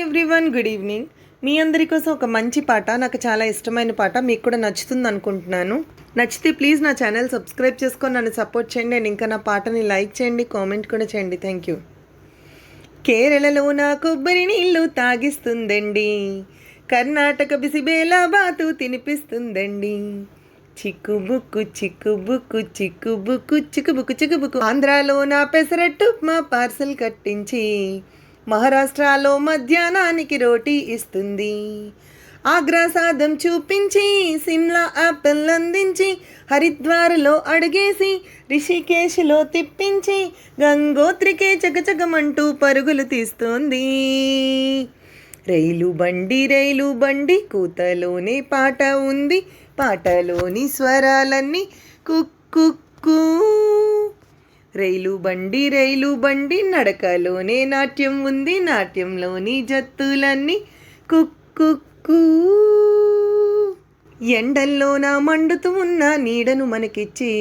Everyone good evening. మీ అందరి కోసం ఒక మంచి పాట, నాకు చాలా ఇష్టమైన పాట, మీకు కూడా నచ్చుతుంది అనుకుంటున్నాను. నచ్చితే ప్లీజ్ నా ఛానల్ సబ్స్క్రైబ్ చేసుకొని నన్ను సపోర్ట్ చేయండి అండ్ ఇంకా నా పాటని లైక్ చేయండి, కామెంట్ కూడా చేయండి. Thank you. కేరళలో నా కొబ్బరి నీళ్ళు తాగిస్తుందండి, కర్ణాటక బిసిబేలా బాతు తినిపిస్తుందండి. చిక్కుబుక్కు చిక్కుబుక్కు చిక్కుబుక్కు చిక్కుబుక్కు చిక్కుబుక్కు. ఆంధ్రాలో నా పెసరట్టు మా పార్సల్ కట్టించి మహారాష్ట్రలో మధ్యాహ్నానికి రోటీ ఇస్తుంది. ఆగ్రా సాదం చూపించి సిమ్లా యాపిల్ అందించి హరిద్వార్లో అడిగేసి రిషికేశ్లో తిప్పించి గంగోత్రికే చకచకమంటూ పరుగులు తీస్తోంది. రైలు బండి కూతలోనే పాట ఉంది, పాటలోని స్వరాలన్నీ కుక్కు. రైలు బండి నడకలోనే నాట్యం ఉంది, నాట్యంలోని జత్తులన్నీ కుక్కు. ఎండల్లోన మండుతూ ఉన్న నీడను మనకిచ్చి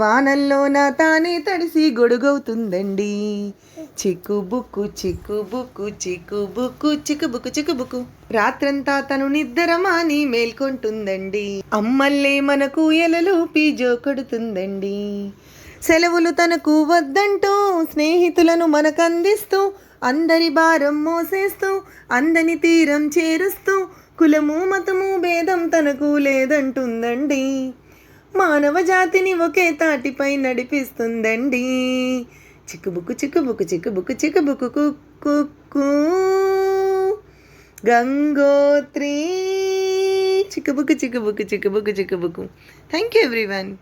వానల్లోన తానే తడిసి గొడుగవుతుందండి. చిక్కుబుక్కు చిక్కుబుక్కు చిక్కుబుక్కు చిక్కుబుక్కు చిక్కుబుక్కు. రాత్రంతా తను నిద్రమాని మేల్కొంటుందండి, అమ్మల్లే మనకు ఎలలూపి జోకొడుతుందండి. సెలవులు తనకు వద్దంటూ స్నేహితులను మనకందిస్తూ అందరి భారం మోసేస్తూ అందని తీరం చేరుస్తూ కులము మతము భేదం తనకు లేదంటుందండి. మానవ జాతిని ఒకే తాటిపై నడిపిస్తుందండి. చిక్కుబుక్కు చిక్కుబుక్కు చిక్కుబుక్కు చిక్కుబుక్కు కుక్కు. గంగోత్రి చిక్కుబుక్కు చిక్కుబుక్కు చిక్కుబుక్కు చిక్కుబుక్కు. Thank you everyone.